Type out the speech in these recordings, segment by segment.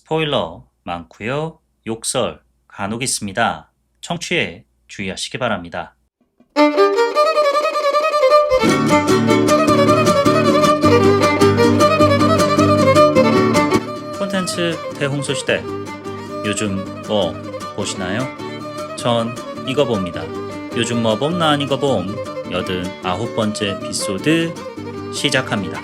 스포일러 많고요. 욕설 간혹 있습니다. 청취에 주의하시기 바랍니다. 콘텐츠 대홍소시대 요즘 뭐 보시나요? 전 이거 봅니다. 요즘 뭐 봄 난 이거 봄 89번째 에피소드 시작합니다.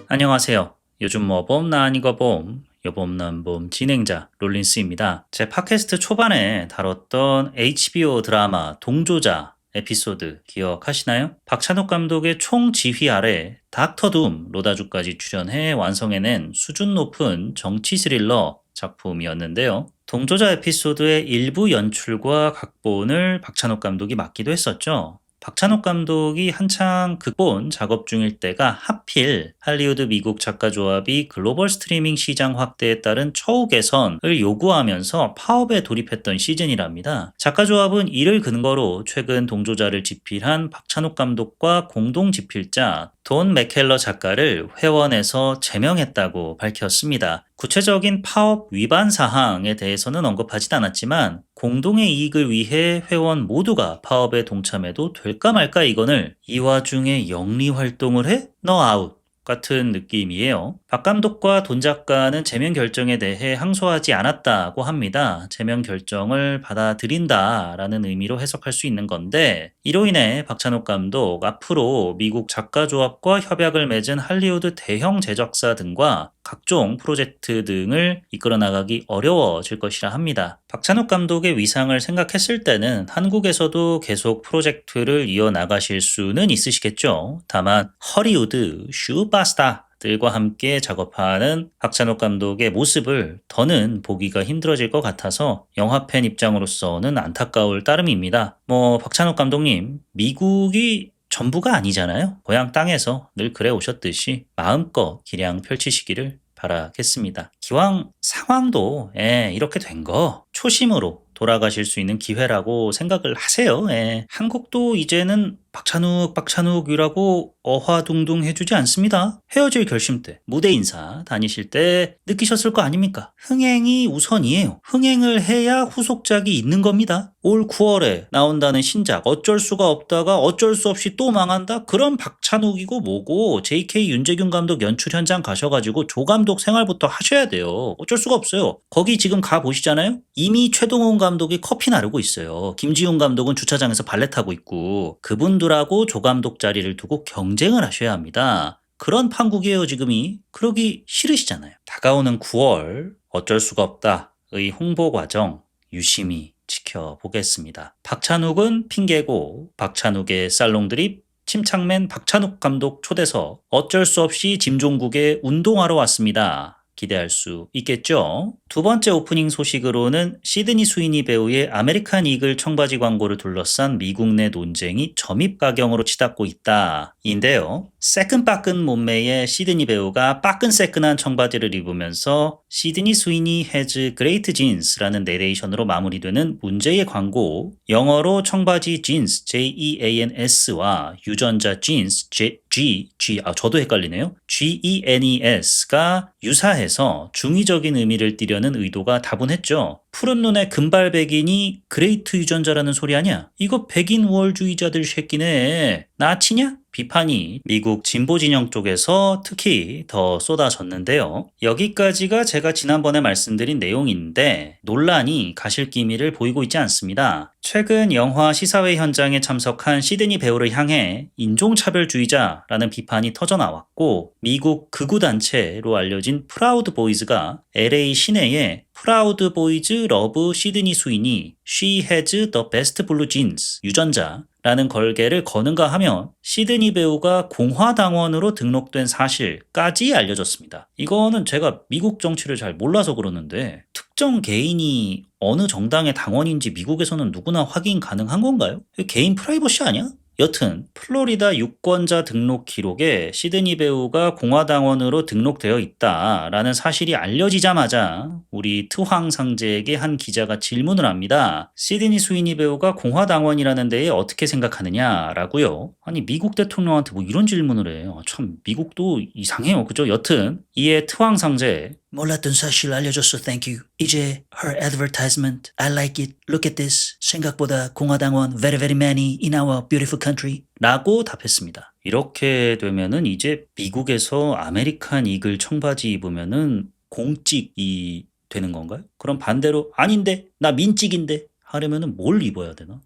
안녕하세요. 요즘 뭐 봄 난 이거 봄 여봄 난 봄 진행자 롤린스입니다. 제 팟캐스트 초반에 다뤘던 HBO 드라마 동조자 에피소드 기억하시나요? 박찬욱 감독의 총지휘 아래 닥터 둠 로다주까지 출연해 완성해낸 수준 높은 정치 스릴러 작품이었는데요. 동조자 에피소드의 일부 연출과 각본을 박찬욱 감독이 맡기도 했었죠. 박찬욱 감독이 한창 극본 작업 중일 때가 하필 할리우드 미국 작가조합이 글로벌 스트리밍 시장 확대에 따른 처우 개선을 요구하면서 파업에 돌입했던 시즌이랍니다. 작가조합은 이를 근거로 최근 동조자를 집필한 박찬욱 감독과 공동 집필자 돈 맥켈러 작가를 회원에서 제명했다고 밝혔습니다. 구체적인 파업 위반 사항에 대해서는 언급하진 않았지만 공동의 이익을 위해 회원 모두가 파업에 동참해도 될까 말까 이건을 이 와중에 영리 활동을 해? 너 아웃 같은 느낌이에요. 박 감독과 돈 작가는 제명 결정에 대해 항소하지 않았다고 합니다. 제명 결정을 받아들인다라는 의미로 해석할 수 있는 건데 이로 인해 박찬욱 감독 앞으로 미국 작가조합과 협약을 맺은 할리우드 대형 제작사 등과 각종 프로젝트 등을 이끌어 나가기 어려워질 것이라 합니다. 박찬욱 감독의 위상을 생각했을 때는 한국에서도 계속 프로젝트를 이어나가실 수는 있으시겠죠. 다만 허리우드 슈퍼스타들과 함께 작업하는 박찬욱 감독의 모습을 더는 보기가 힘들어질 것 같아서 영화팬 입장으로서는 안타까울 따름입니다. 박찬욱 감독님, 미국이 전부가 아니잖아요. 고향 땅에서 늘 그래 오셨듯이 마음껏 기량 펼치시기를 바라겠습니다. 기왕 상황도 이렇게 된 거 초심으로 돌아가실 수 있는 기회라고 생각을 하세요. 한국도 이제는 박찬욱이라고 어화둥둥 해주지 않습니다. 헤어질 결심 때 무대 인사 다니실 때 느끼셨을 거 아닙니까? 흥행이 우선이에요. 흥행을 해야 후속작이 있는 겁니다. 올 9월에 나온다는 신작 어쩔 수가 없다가 어쩔 수 없이 또 망한다? 그럼 박찬욱이고 뭐고 JK 윤재균 감독 연출 현장 가셔가지고 조 감독 생활부터 하셔야 돼요. 어쩔 수가 없어요. 거기 지금 가보시잖아요? 이미 최동원 감독이 커피 나르고 있어요. 김지훈 감독은 주차장에서 발레 타고 있고 그분들하고 조 감독 자리를 두고 경쟁을 하셔야 합니다. 그런 판국이에요 지금이. 그러기 싫으시잖아요. 다가오는 9월 어쩔 수가 없다의 홍보 과정 유심히 지켜보겠습니다. 박찬욱은 핑계고 박찬욱의 살롱 드립 침착맨 박찬욱 감독 초대석 어쩔 수 없이 짐종국에 운동하러 왔습니다. 기대할 수 있겠죠. 두 번째 오프닝 소식으로는 시드니 스위니 배우의 아메리칸 이글 청바지 광고를 둘러싼 미국 내 논쟁이 점입가경으로 치닫고 있다 인데요. 새끈빠끈 몸매의 시드니 배우가 빠끈새끈한 청바지를 입으면서 시드니 스위니 has great jeans라는 내레이션으로 마무리되는 문제의 광고, 영어로 청바지 jeans Jeans와 유전자 jeans 저도 헷갈리네요. Genes가 유사해서 중의적인 의미를 띠려는 의도가 다분했죠. 푸른 눈의 금발백인이 그레이트 유전자라는 소리 아니야? 이거 백인 우월주의자들 새끼네. 나치냐? 비판이 미국 진보 진영 쪽에서 특히 더 쏟아졌는데요. 여기까지가 제가 지난번에 말씀드린 내용인데 논란이 가실 기미를 보이고 있지 않습니다. 최근 영화 시사회 현장에 참석한 시드니 배우를 향해 인종차별주의자라는 비판이 터져나왔고 미국 극우단체로 알려진 프라우드 보이즈가 LA 시내에 프라우드 보이즈 러브 시드니 스위니 She has the best blue jeans 유전자라는 걸개를 거는가 하면 시드니 배우가 공화당원으로 등록된 사실까지 알려졌습니다. 이거는 제가 미국 정치를 잘 몰라서 그러는데 특정 개인이 어느 정당의 당원인지 미국에서는 누구나 확인 가능한 건가요? 개인 프라이버시 아니야? 여튼 플로리다 유권자 등록 기록에 시드니 배우가 공화당원으로 등록되어 있다라는 사실이 알려지자마자 우리 트황 상제에게 한 기자가 질문을 합니다. 시드니 스위니 배우가 공화당원이라는 데에 어떻게 생각하느냐라고요. 아니 미국 대통령한테 뭐 이런 질문을 해요. 참 미국도 이상해요. 그죠? 여튼 이에 트황 상제 몰랐던 사실 알려줬어. Thank you. 이제 her advertisement. I like it. Look at this. 생각보다 공화당원 very very many in our beautiful country. 라고 답했습니다. 이렇게 되면은 이제 미국에서 아메리칸 이글 청바지 입으면은 공찍이 되는 건가요? 그럼 반대로 아닌데 나 민찍인데 하려면은 뭘 입어야 되나?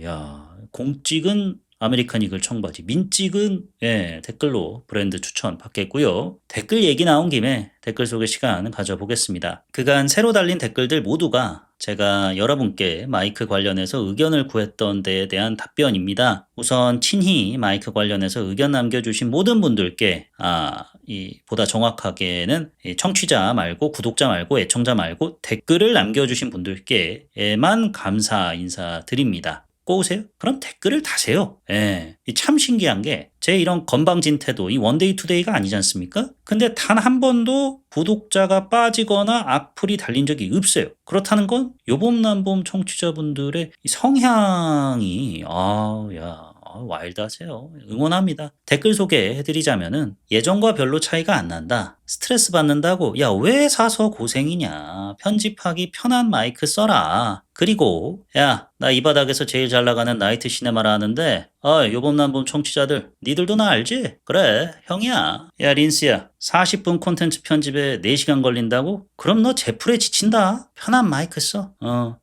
야 공찍은 아메리칸 이글 청바지, 민찍은 댓글로 브랜드 추천 받겠고요. 댓글 얘기 나온 김에 댓글 소개 시간 가져보겠습니다. 그간 새로 달린 댓글들 모두가 제가 여러분께 마이크 관련해서 의견을 구했던 데에 대한 답변입니다. 우선 친히 마이크 관련해서 의견 남겨주신 모든 분들께 보다 정확하게는 청취자 말고 구독자 말고 애청자 말고 댓글을 남겨주신 분들께만 감사 인사드립니다. 꼬우세요? 그럼 댓글을 다세요. 참 신기한 게 제 이런 건방진 태도 이 원데이 투데이가 아니지 않습니까? 근데 단 한 번도 구독자가 빠지거나 악플이 달린 적이 없어요. 그렇다는 건 요봄남봄 청취자분들의 성향이 와일드하세요. 응원합니다. 댓글 소개해드리자면은 예전과 별로 차이가 안 난다. 스트레스 받는다고 야 왜 사서 고생이냐. 편집하기 편한 마이크 써라. 그리고 야 나 이 바닥에서 제일 잘 나가는 나이트 시네마라 하는데 요봄남봄 청취자들 니들도 나 알지? 그래 형이야. 야 린스야 40분 콘텐츠 편집에 4시간 걸린다고? 그럼 너 제풀에 지친다. 편한 마이크 써.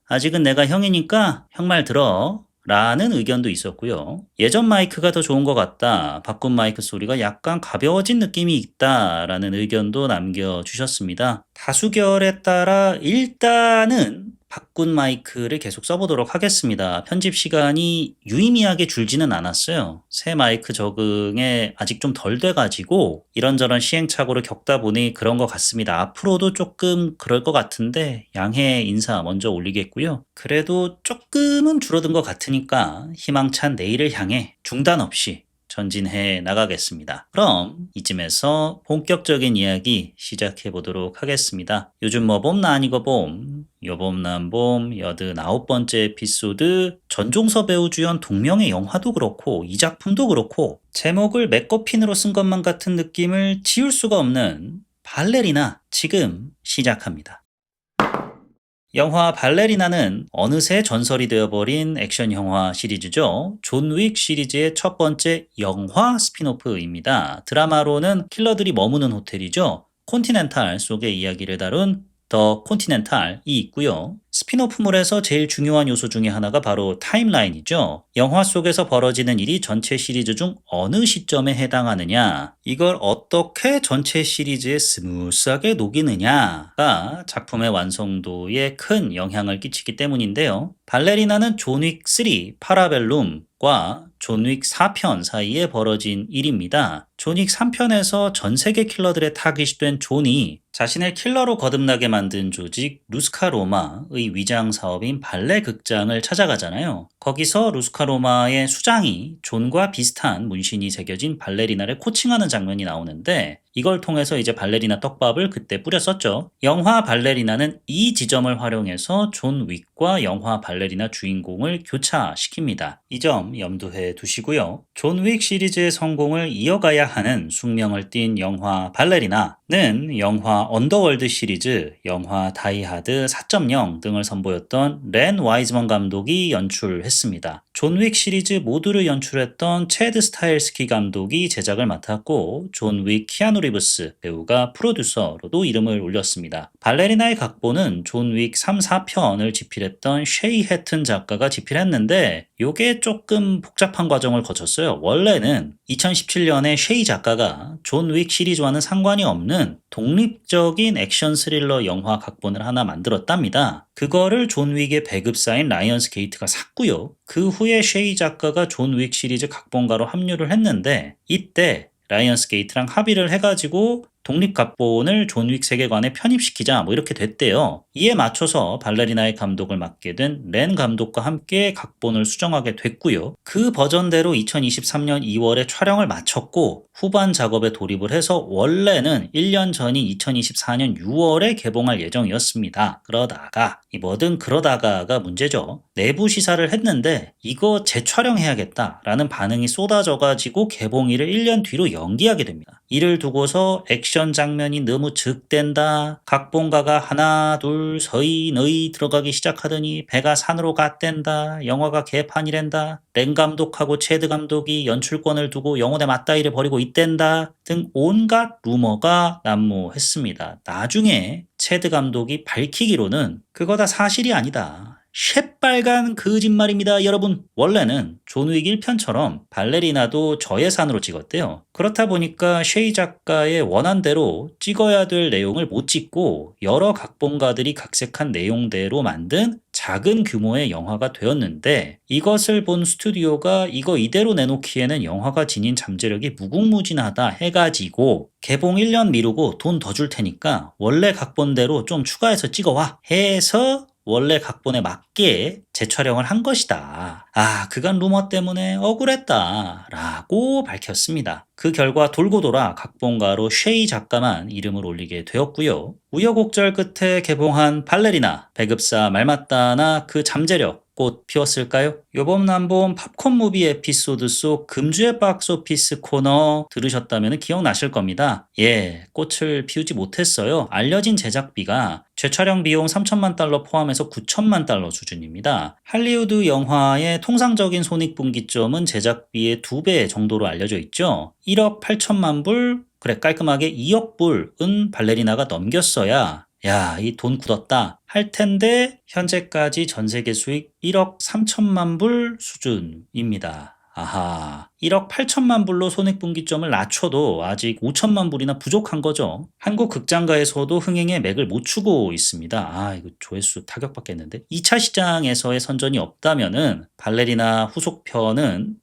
아직은 내가 형이니까 형 말 들어. 라는 의견도 있었고요. 예전 마이크가 더 좋은 것 같다. 바꾼 마이크 소리가 약간 가벼워진 느낌이 있다라는 의견도 남겨주셨습니다. 다수결에 따라 일단은 바꾼 마이크를 계속 써보도록 하겠습니다. 편집 시간이 유의미하게 줄지는 않았어요. 새 마이크 적응에 아직 좀 덜 돼가지고 이런저런 시행착오를 겪다 보니 그런 것 같습니다. 앞으로도 조금 그럴 것 같은데 양해 인사 먼저 올리겠고요. 그래도 조금은 줄어든 것 같으니까 희망찬 내일을 향해 중단 없이 전진해 나가겠습니다. 그럼 이쯤에서 본격적인 이야기 시작해 보도록 하겠습니다. 요즘 뭐 봄 나 아니고 봄 요봄남봄 89번째 에피소드 전종서 배우 주연 동명의 영화도 그렇고 이 작품도 그렇고 제목을 맥거핀으로 쓴 것만 같은 느낌을 지울 수가 없는 발레리나 지금 시작합니다. 영화 발레리나는 어느새 전설이 되어버린 액션 영화 시리즈죠. 존 윅 시리즈의 첫 번째 영화 스피노프입니다. 드라마로는 킬러들이 머무는 호텔이죠. 콘티넨탈 속의 이야기를 다룬 더 콘티넨탈이 있고요. 스피노프물에서 제일 중요한 요소 중에 하나가 바로 타임라인이죠. 영화 속에서 벌어지는 일이 전체 시리즈 중 어느 시점에 해당하느냐, 이걸 어떻게 전체 시리즈에 스무스하게 녹이느냐가 작품의 완성도에 큰 영향을 끼치기 때문인데요. 발레리나는 존 윅 3 파라벨룸과 존 윅 4편 사이에 벌어진 일입니다. 존 윅 3편에서 전 세계 킬러들의 타깃이 된 존이 자신을 킬러로 거듭나게 만든 조직 루스카로마의 위장 사업인 발레 극장을 찾아가잖아요. 거기서 루스카로마의 수장이 존과 비슷한 문신이 새겨진 발레리나를 코칭하는 장면이 나오는데 이걸 통해서 이제 발레리나 떡밥을 그때 뿌렸었죠. 영화 발레리나는 이 지점을 활용해서 존 윅과 영화 발레리나 주인공을 교차시킵니다. 이 점 염두해 두시고요. 존 윅 시리즈의 성공을 이어가야 하는 숙명을 띈 영화 발레리나는 영화 언더월드 시리즈, 영화 다이하드 4.0 등을 선보였던 렌 와이즈먼 감독이 연출했습니다. 존 윅 시리즈 모두를 연출했던 체드 스타일스키 감독이 제작을 맡았고 존 윅 키아누 리브스 배우가 프로듀서로도 이름을 올렸습니다. 발레리나의 각본은 존 윅 3, 4편을 집필했던 셰이 해튼 작가가 집필했는데 요게 조금 복잡한 과정을 거쳤어요. 원래는 2017년에 셰이 작가가 존 윅 시리즈와는 상관이 없는 독립적인 액션 스릴러 영화 각본을 하나 만들었답니다. 그거를 존 윅의 배급사인 라이언스 게이트가 샀고요. 그 후에 셰이 작가가 존 윅 시리즈 각본가로 합류를 했는데 이때 라이언스 게이트랑 합의를 해가지고 독립각본을 존 윅 세계관에 편입시키자 뭐 이렇게 됐대요. 이에 맞춰서 발레리나의 감독을 맡게 된 렌 감독과 함께 각본을 수정하게 됐고요. 그 버전대로 2023년 2월에 촬영을 마쳤고 후반 작업에 돌입을 해서 원래는 1년 전인 2024년 6월에 개봉할 예정이었습니다. 그러다가 뭐든 그러다가가 문제죠. 내부 시사를 했는데 이거 재촬영해야겠다라는 반응이 쏟아져가지고 개봉일을 1년 뒤로 연기하게 됩니다. 이를 두고서 액션 장면이 너무 즉된다. 각본가가 하나 둘 서이 너희 들어가기 시작하더니 배가 산으로 갔댄다. 영화가 개판이랜다. 렌 감독하고 체드 감독이 연출권을 두고 영혼의 맞다이를 벌이고 있댄다 등 온갖 루머가 난무했습니다. 나중에 체드 감독이 밝히기로는 그거 다 사실이 아니다. 새빨간 거짓말입니다, 여러분. 원래는 존 윅 1편처럼 발레리나도 저예산으로 찍었대요. 그렇다 보니까 쉐이 작가의 원한대로 찍어야 될 내용을 못 찍고 여러 각본가들이 각색한 내용대로 만든 작은 규모의 영화가 되었는데 이것을 본 스튜디오가 이거 이대로 내놓기에는 영화가 지닌 잠재력이 무궁무진하다 해가지고 개봉 1년 미루고 돈 더 줄 테니까 원래 각본대로 좀 추가해서 찍어와 해서 원래 각본에 맞게 재촬영을 한 것이다. 그간 루머 때문에 억울했다 라고 밝혔습니다. 그 결과 돌고 돌아 각본가로 쉐이 작가만 이름을 올리게 되었고요. 우여곡절 끝에 개봉한 발레리나, 배급사 말맞다나 그 잠재력 꽃 피웠을까요? 요번 남본 팝콘 무비 에피소드 속 금주의 박스오피스 코너 들으셨다면 기억나실 겁니다. 꽃을 피우지 못했어요. 알려진 제작비가 재촬영 비용 3천만 달러 포함해서 9천만 달러 수준입니다. 할리우드 영화의 통상적인 손익분기점은 제작비의 2배 정도로 알려져 있죠. 1억 8천만 불, 그래 깔끔하게 2억 불은 발레리나가 넘겼어야 이 돈 굳었다 할 텐데 현재까지 전 세계 수익 1억 3천만 불 수준입니다. 1억 8천만 불로 손익분기점을 낮춰도 아직 5천만 불이나 부족한 거죠. 한국 극장가에서도 흥행에 맥을 못 추고 있습니다. 이거 조회수 타격받겠는데? 2차 시장에서의 선전이 없다면은 발레리나 후속편은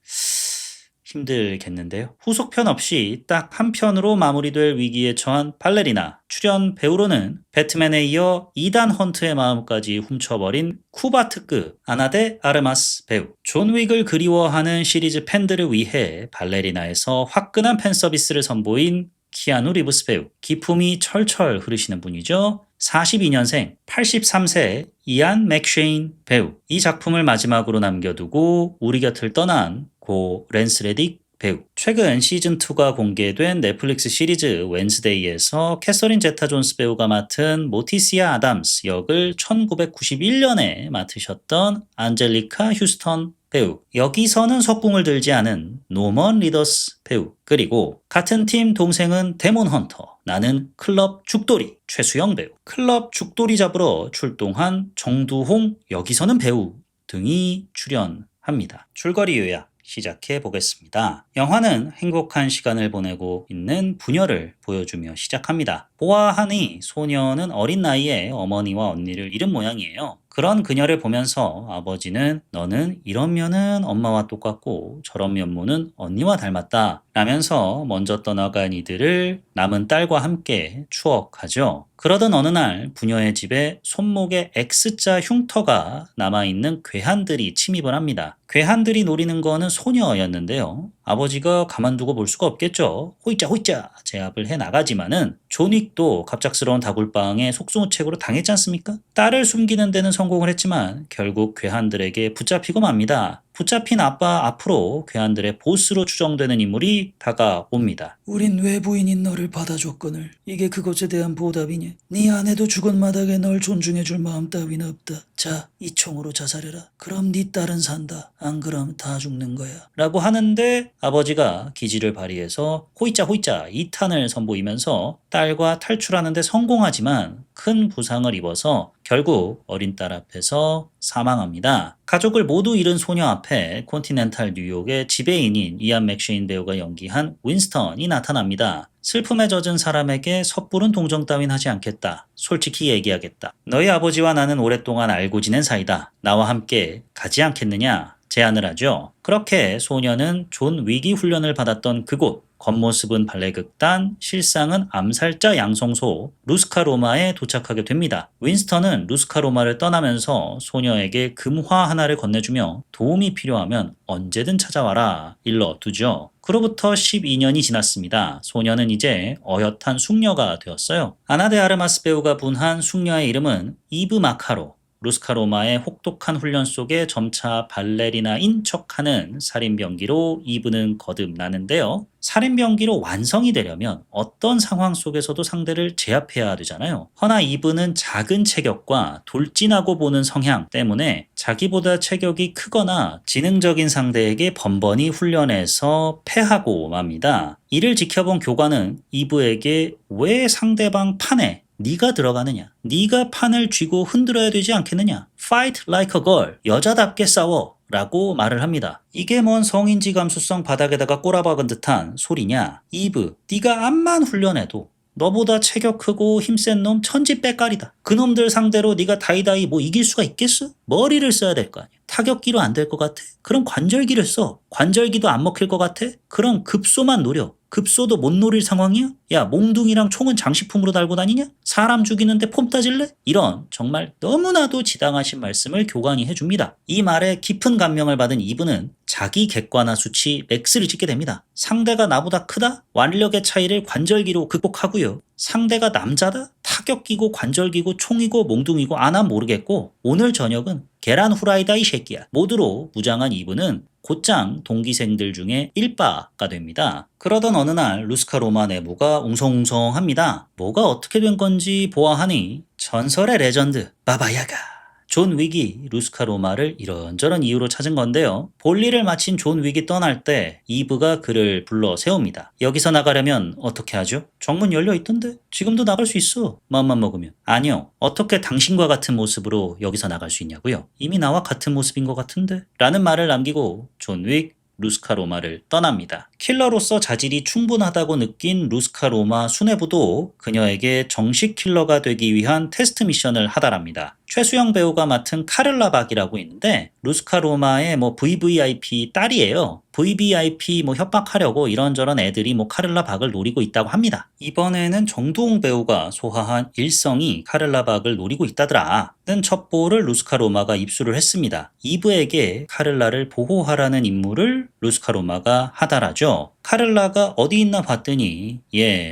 힘들겠는데요. 후속편 없이 딱 한 편으로 마무리될 위기에 처한 발레리나. 출연 배우로는 배트맨에 이어 이단 헌트의 마음까지 훔쳐버린 쿠바트급 아나데 아르마스 배우. 존 윅을 그리워하는 시리즈 팬들을 위해 발레리나에서 화끈한 팬 서비스를 선보인 키아누 리브스 배우. 기품이 철철 흐르시는 분이죠. 42년생 83세 이안 맥쉐인 배우. 이 작품을 마지막으로 남겨두고 우리 곁을 떠난 고 랜스 레딕 배우. 최근 시즌2가 공개된 넷플릭스 시리즈 웬스데이에서 캐서린 제타 존스 배우가 맡은 모티시아 아담스 역을 1991년에 맡으셨던 안젤리카 휴스턴 배우. 여기서는 석궁을 들지 않은 노먼 리더스 배우. 그리고 같은 팀 동생은 데몬 헌터. 나는 클럽 죽돌이 최수영 배우. 클럽 죽돌이 잡으러 출동한 정두홍 여기서는 배우 등이 출연합니다. 줄거리 요약 시작해 보겠습니다. 영화는 행복한 시간을 보내고 있는 부녀를 보여주며 시작합니다. 보아하니 소녀는 어린 나이에 어머니와 언니를 잃은 모양이에요. 그런 그녀를 보면서 아버지는 너는 이런 면은 엄마와 똑같고 저런 면모는 언니와 닮았다 라면서 먼저 떠나간 이들을 남은 딸과 함께 추억하죠. 그러던 어느 날 부녀의 집에 손목에 X자 흉터가 남아있는 괴한들이 침입을 합니다. 괴한들이 노리는 거는 소녀였는데요. 아버지가 가만두고 볼 수가 없겠죠. 호이자 호이자 제압을 해나가지만은 존 윅도 갑작스러운 다굴빵에 속수무책으로 당했지 않습니까? 딸을 숨기는 데는 성공을 했지만 결국 괴한들에게 붙잡히고 맙니다. 붙잡힌 아빠 앞으로 괴한들의 보스로 추정되는 인물이 다가옵니다. 우린 외부인인 너를 받아줬거늘 이게 그것에 대한 보답이냐? 네 아내도 죽은 마당에 널 존중해줄 마음 따위는 없다. 자, 이 총으로 자살해라. 그럼 네 딸은 산다. 안 그럼 다 죽는 거야. 라고 하는데 아버지가 기지를 발휘해서 호이자 호이자 2탄을 선보이면서 딸과 탈출하는 데 성공하지만 큰 부상을 입어서 결국 어린 딸 앞에서 사망합니다. 가족을 모두 잃은 소녀 앞에 콘티넨탈 뉴욕의 지배인인 이안 맥쉐인 배우가 연기한 윈스턴이 나타납니다. 슬픔에 젖은 사람에게 섣부른 동정 따윈 하지 않겠다. 솔직히 얘기하겠다. 너희 아버지와 나는 오랫동안 알고 지낸 사이다. 나와 함께 가지 않겠느냐? 제안을 하죠. 그렇게 소녀는 존 윅이 훈련을 받았던 그곳 겉모습은 발레극단, 실상은 암살자 양성소 루스카로마에 도착하게 됩니다. 윈스턴은 루스카로마를 떠나면서 소녀에게 금화 하나를 건네주며 도움이 필요하면 언제든 찾아와라 일러두죠. 그로부터 12년이 지났습니다. 소녀는 이제 어엿한 숙녀가 되었어요. 아나데 아르마스 배우가 분한 숙녀의 이름은 이브 마카로. 루스카로마의 혹독한 훈련 속에 점차 발레리나인 척하는 살인병기로 이브는 거듭나는데요. 살인병기로 완성이 되려면 어떤 상황 속에서도 상대를 제압해야 되잖아요. 허나 이브는 작은 체격과 돌진하고 보는 성향 때문에 자기보다 체격이 크거나 지능적인 상대에게 번번이 훈련해서 패하고 맙니다. 이를 지켜본 교관은 이브에게 왜 상대방 판에 네가 들어가느냐? 네가 판을 쥐고 흔들어야 되지 않겠느냐? Fight like a girl. 여자답게 싸워. 라고 말을 합니다. 이게 뭔 성인지 감수성 바닥에다가 꼬라박은 듯한 소리냐? 이브, 네가 암만 훈련해도 너보다 체격 크고 힘센 놈 천지 빼깔이다. 그놈들 상대로 네가 다이다이 뭐 이길 수가 있겠어? 머리를 써야 될 거 아니야. 타격기로 안 될 것 같아? 그럼 관절기를 써. 관절기도 안 먹힐 것 같아? 그럼 급소만 노려. 급소도 못 노릴 상황이야? 야, 몽둥이랑 총은 장식품으로 달고 다니냐? 사람 죽이는데 폼 따질래? 이런 정말 너무나도 지당하신 말씀을 교관이 해줍니다. 이 말에 깊은 감명을 받은 이브는 자기 객관화 수치 맥스를 찍게 됩니다. 상대가 나보다 크다? 완력의 차이를 관절기로 극복하고요. 상대가 남자다? 타격기고 관절기고 총이고 몽둥이고 난 모르겠고 오늘 저녁은 계란 후라이다 이 새끼야. 모두로 무장한 이브는 곧장 동기생들 중에 일바가 됩니다. 그러던 어느 날 루스카로마 내부가 웅성웅성합니다. 뭐가 어떻게 된 건지 보아하니 전설의 레전드 바바야가 존 윅이 루스카로마를 이런저런 이유로 찾은 건데요. 볼일을 마친 존 윅이 떠날 때 이브가 그를 불러 세웁니다. 여기서 나가려면 어떻게 하죠? 정문 열려 있던데? 지금도 나갈 수 있어. 마음만 먹으면. 아니요. 어떻게 당신과 같은 모습으로 여기서 나갈 수 있냐고요? 이미 나와 같은 모습인 것 같은데? 라는 말을 남기고 존 윅 루스카로마를 떠납니다. 킬러로서 자질이 충분하다고 느낀 루스카로마 수뇌부도 그녀에게 정식 킬러가 되기 위한 테스트 미션을 하달합니다. 최수영 배우가 맡은 카를라 박이라고 있는데 루스카로마의 VVIP 딸이에요. VVIP 협박하려고 이런저런 애들이 카를라 박을 노리고 있다고 합니다. 이번에는 정두홍 배우가 소화한 일성이 카를라 박을 노리고 있다더라. 는 첩보를 루스카로마가 입수를 했습니다. 이브에게 카를라를 보호하라는 임무를 루스카로마가 하달하죠. 카를라가 어디 있나 봤더니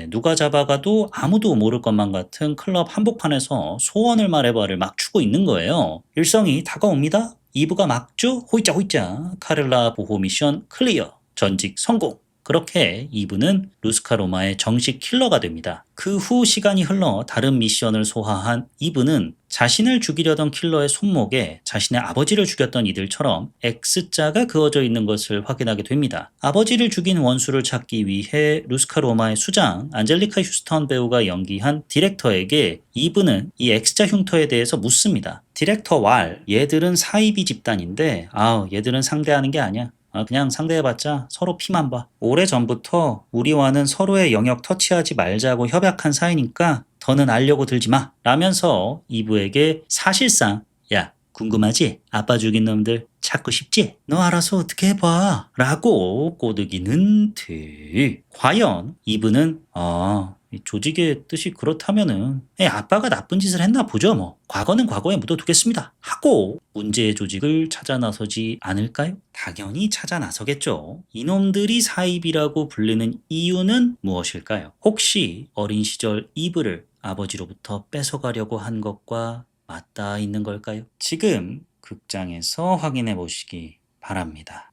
누가 잡아가도 아무도 모를 것만 같은 클럽 한복판에서 소원을 말해봐를 막 추고 있는 거예요. 일성이 다가옵니다. 이브가 막죠? 호이자 호이자. 카를라 보호 미션 클리어. 전직 성공. 그렇게 이브는 루스카로마의 정식 킬러가 됩니다. 그 후 시간이 흘러 다른 미션을 소화한 이브는 자신을 죽이려던 킬러의 손목에 자신의 아버지를 죽였던 이들처럼 X자가 그어져 있는 것을 확인하게 됩니다. 아버지를 죽인 원수를 찾기 위해 루스카로마의 수장 안젤리카 휴스턴 배우가 연기한 디렉터에게 이브는 이 X자 흉터에 대해서 묻습니다. 디렉터 왈, 얘들은 사이비 집단인데 얘들은 상대하는 게 아니야. 그냥 상대해봤자 서로 피만 봐. 오래전부터 우리와는 서로의 영역 터치하지 말자고 협약한 사이니까 더는 알려고 들지 마. 라면서 이브에게 사실상 야 궁금하지? 아빠 죽인 놈들 찾고 싶지? 너 알아서 어떻게 해봐. 라고 꼬드기는 듯. 과연 이브는 이 조직의 뜻이 그렇다면은 아빠가 나쁜 짓을 했나 보죠. 과거는 과거에 묻어두겠습니다 하고 문제의 조직을 찾아 나서지 않을까요? 당연히 찾아 나서겠죠. 이놈들이 사입이라고 불리는 이유는 무엇일까요? 혹시 어린 시절 이브를 아버지로부터 뺏어가려고 한 것과 맞닿아 있는 걸까요? 지금 극장에서 확인해 보시기 바랍니다.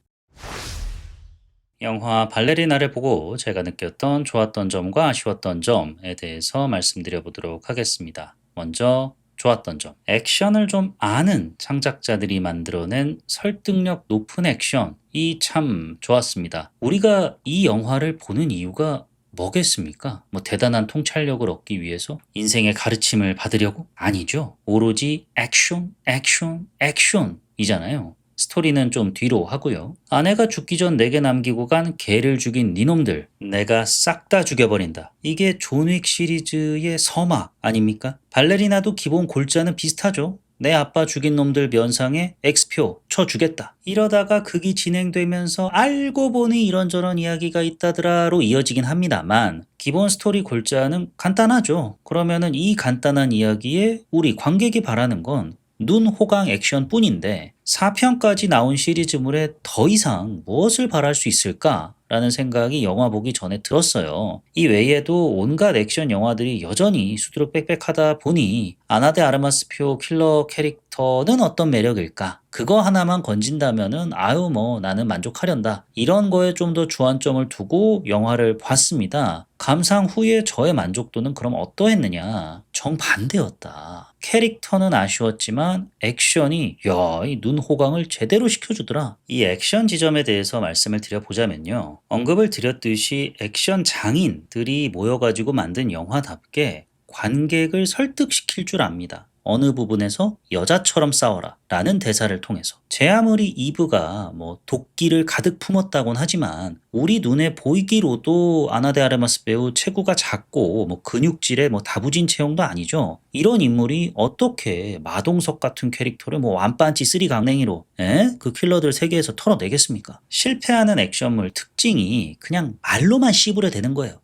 영화 발레리나를 보고 제가 느꼈던 좋았던 점과 아쉬웠던 점에 대해서 말씀드려 보도록 하겠습니다. 먼저 좋았던 점. 액션을 좀 아는 창작자들이 만들어낸 설득력 높은 액션이 참 좋았습니다. 우리가 이 영화를 보는 이유가 뭐겠습니까? 대단한 통찰력을 얻기 위해서? 인생의 가르침을 받으려고? 아니죠. 오로지 액션이잖아요. 스토리는 좀 뒤로 하고요. 아내가 죽기 전 내게 남기고 간 개를 죽인 니놈들 내가 싹 다 죽여버린다. 이게 존 윅 시리즈의 서막 아닙니까? 발레리나도 기본 골자는 비슷하죠. 내 아빠 죽인 놈들 면상에 X표 쳐주겠다. 이러다가 극이 진행되면서 알고 보니 이런저런 이야기가 있다더라로 이어지긴 합니다만 기본 스토리 골자는 간단하죠. 그러면은 이 간단한 이야기에 우리 관객이 바라는 건 눈 호강 액션뿐인데 4편까지 나온 시리즈물에 더 이상 무엇을 바랄 수 있을까? 라는 생각이 영화 보기 전에 들었어요. 이 외에도 온갖 액션 영화들이 여전히 수두룩빽빽하다 보니 아나 데 아르마스표 킬러 캐릭터는 어떤 매력일까? 그거 하나만 건진다면은 아유 뭐 나는 만족하련다. 이런 거에 좀 더 주안점을 두고 영화를 봤습니다. 감상 후에 저의 만족도는 그럼 어떠했느냐? 정반대였다. 캐릭터는 아쉬웠지만 액션이 이 눈 호강을 제대로 시켜주더라. 이 액션 지점에 대해서 말씀을 드려보자면요. 언급을 드렸듯이 액션 장인들이 모여가지고 만든 영화답게 관객을 설득시킬 줄 압니다. 어느 부분에서 여자처럼 싸워라 라는 대사를 통해서 제 아무리 이브가 뭐 도끼를 가득 품었다곤 하지만 우리 눈에 보이기로도 아나 데 아르마스 배우 체구가 작고 뭐 근육질의 뭐 다부진 체형도 아니죠. 이런 인물이 어떻게 마동석 같은 캐릭터를 뭐 완반치 쓰리 강냉이로 그 킬러들 세계에서 털어내겠습니까? 실패하는 액션물 특징이 그냥 말로만 씹으려 되는 거예요.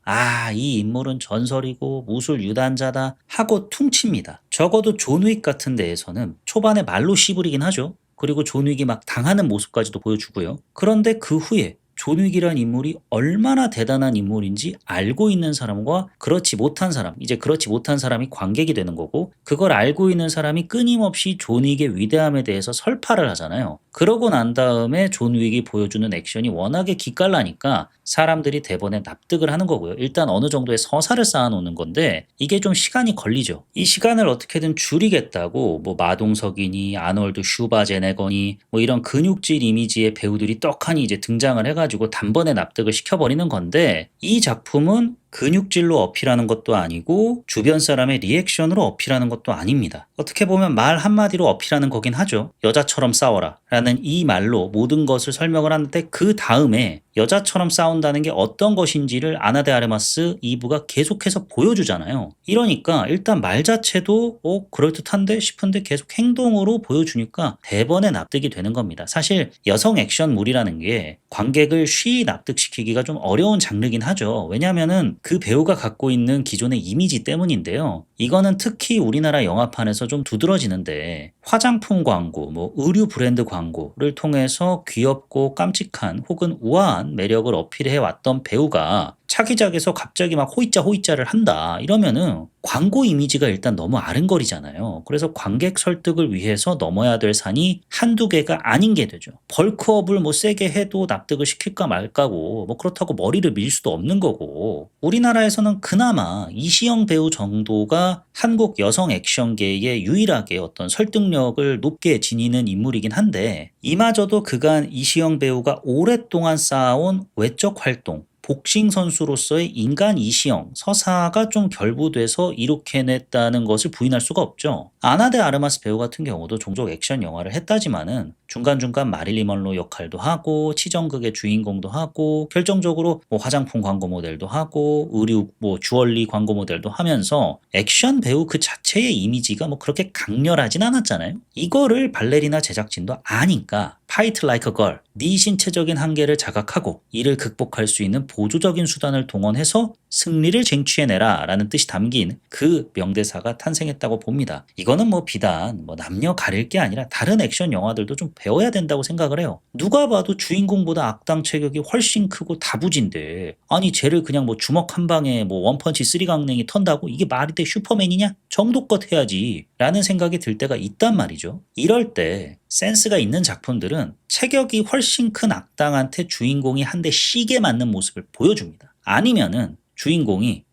이 인물은 전설이고 무술 유단자다 하고 퉁칩니다. 적어도 존 윅 같은 데에서는 초반에 말로 씹으리긴 하죠. 그리고 존 윅이 막 당하는 모습까지도 보여주고요. 그런데 그 후에 존 윅이란 인물이 얼마나 대단한 인물인지 알고 있는 사람과 그렇지 못한 사람, 이제 그렇지 못한 사람이 관객이 되는 거고 그걸 알고 있는 사람이 끊임없이 존 윅의 위대함에 대해서 설파를 하잖아요. 그러고 난 다음에 존 윅이 보여주는 액션이 워낙에 기깔나니까 사람들이 대본에 납득을 하는 거고요. 일단 어느 정도의 서사를 쌓아놓는 건데 이게 좀 시간이 걸리죠. 이 시간을 어떻게든 줄이겠다고 뭐 마동석이니 아놀드 슈바제네거니 뭐 이런 근육질 이미지의 배우들이 떡하니 이제 등장을 해가지고 단번에 납득을 시켜버리는 건데 이 작품은 근육질로 어필하는 것도 아니고 주변 사람의 리액션으로 어필하는 것도 아닙니다. 어떻게 보면 말 한마디로 어필하는 거긴 하죠. 여자처럼 싸워라 라는 이 말로 모든 것을 설명을 하는데 그 다음에 여자처럼 싸운다는 게 어떤 것인지를 아나 데 아르마스 2부가 계속해서 보여주잖아요. 이러니까 일단 말 자체도 그럴듯한데 싶은데 계속 행동으로 보여주니까 대번에 납득이 되는 겁니다. 사실 여성 액션물이라는 게 관객을 쉬이 납득시키기가 좀 어려운 장르긴 하죠. 왜냐하면은 그 배우가 갖고 있는 기존의 이미지 때문인데요. 이거는 특히 우리나라 영화판에서 좀 두드러지는데 화장품 광고, 뭐 의류 브랜드 광고를 통해서 귀엽고 깜찍한 혹은 우아한 매력을 어필해 왔던 배우가 차기작에서 갑자기 막 호이짜를 한다 이러면은 광고 이미지가 일단 너무 아른거리잖아요. 그래서 관객 설득을 위해서 넘어야 될 산이 한두 개가 아닌 게 되죠. 벌크업을 뭐 세게 해도 납득을 시킬까 말까고 뭐 그렇다고 머리를 밀 수도 없는 거고 우리나라에서는 그나마 이시영 배우 정도가 한국 여성 액션계에 유일하게 어떤 설득력을 높게 지니는 인물이긴 한데 이마저도 그간 이시영 배우가 오랫동안 쌓아온 외적 활동 복싱 선수로서의 인간 이시영 서사가 좀 결부돼서 이렇게 냈다는 것을 부인할 수가 없죠. 아나 데 아르마스 배우 같은 경우도 종종 액션 영화를 했다지만은 중간중간 마릴린 먼로 역할도 하고 치정극의 주인공도 하고 결정적으로 뭐 화장품 광고 모델도 하고 의류 뭐 주얼리 광고 모델도 하면서 액션 배우 그 자체의 이미지가 뭐 그렇게 강렬하진 않았잖아요. 이거를 발레리나 제작진도 아니까 파이트 라이크 걸, 네 신체적인 한계를 자각하고 이를 극복할 수 있는 보조적인 수단을 동원해서 승리를 쟁취해내라 라는 뜻이 담긴 그 명대사가 탄생했다고 봅니다. 이거는 뭐 비단 뭐 남녀 가릴 게 아니라 다른 액션 영화들도 좀 배워야 된다고 생각을 해요. 누가 봐도 주인공보다 악당 체격이 훨씬 크고 다부진데 아니 쟤를 그냥 뭐 주먹 한 방에 뭐 원펀치 쓰리강냉이 턴다고 이게 말이 돼 슈퍼맨이냐? 정도껏 해야지 라는 생각이 들 때가 있단 말이죠. 이럴 때 센스가 있는 작품들은 체격이 훨씬 큰 악당한테 주인공이 한 대 시게 맞는 모습을 보여줍니다. 아니면은 주인공이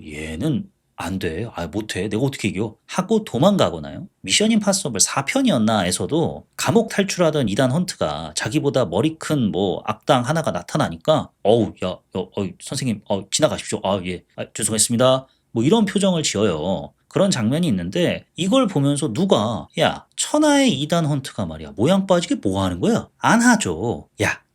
얘는 안 돼. 못해. 내가 어떻게 이겨? 하고 도망가거나요. 미션 임파서블 4편이었나에서도 감옥 탈출하던 이단 헌트가 자기보다 머리 큰 뭐 악당 하나가 나타나니까 선생님 지나가십시오. 죄송했습니다. 뭐 이런 표정을 지어요. 그런 장면이 있는데 이걸 보면서 누가 천하의 이단 헌트가 말이야 모양 빠지게 뭐 하는 거야? 안 하죠.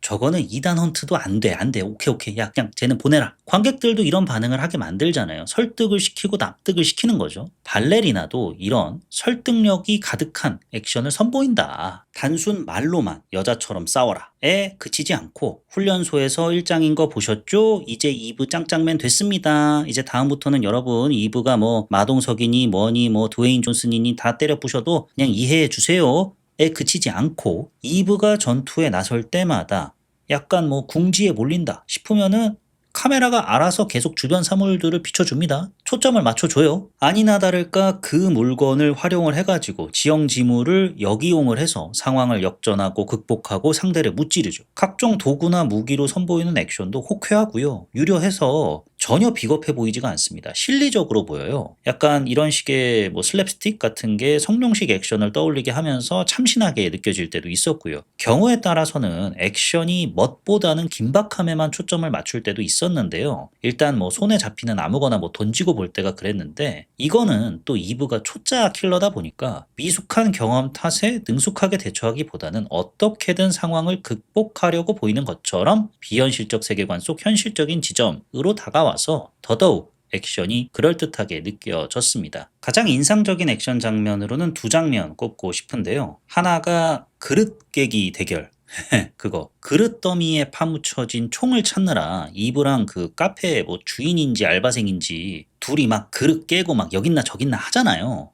저거는 2단 헌트도 안 돼, 안 돼. 오케이. 야, 그냥 쟤는 보내라. 관객들도 이런 반응을 하게 만들잖아요. 설득을 시키고 납득을 시키는 거죠. 발레리나도 이런 설득력이 가득한 액션을 선보인다. 단순 말로만 여자처럼 싸워라에 그치지 않고 훈련소에서 일장인 거 보셨죠? 이제 2부 짱짱맨 됐습니다. 이제 다음부터는 여러분 2부가 뭐 마동석이니 뭐니 뭐 드웨인 존슨이니 다 때려 부셔도 그냥 이해해 주세요. 에 그치지 않고 2부가 전투에 나설 때마다 약간 뭐 궁지에 몰린다 싶으면은 카메라가 알아서 계속 주변 사물들을 비춰줍니다. 초점을 맞춰줘요. 아니나 다를까 그 물건을 활용을 해가지고 지형지물을 역이용을 해서 상황을 역전하고 극복하고 상대를 무찌르죠. 각종 도구나 무기로 선보이는 액션도 호쾌하고요. 유려해서 전혀 비겁해 보이지가 않습니다. 실리적으로 보여요. 약간 이런 식의 뭐 슬랩스틱 같은 게 성룡식 액션을 떠올리게 하면서 참신하게 느껴질 때도 있었고요. 경우에 따라서는 액션이 멋보다는 긴박함에만 초점을 맞출 때도 있었는데요. 일단 뭐 손에 잡히는 아무거나 뭐 던지고 볼 때가 그랬는데 이거는 또 2부가 초짜 킬러다 보니까 미숙한 경험 탓에 능숙하게 대처하기보다는 어떻게든 상황을 극복하려고 보이는 것처럼 비현실적 세계관 속 현실적인 지점으로 다가와서 더더욱 액션이 그럴듯하게 느껴졌습니다. 가장 인상적인 액션 장면으로는 두 장면 꼽고 싶은데요. 하나가 그릇 깨기 대결. 그거 그릇 더미에 파묻혀진 총을 찾느라 이브랑 그 카페 뭐 주인인지 알바생인지 둘이 막 그릇 깨고 막 여긴나 저긴나 하잖아요.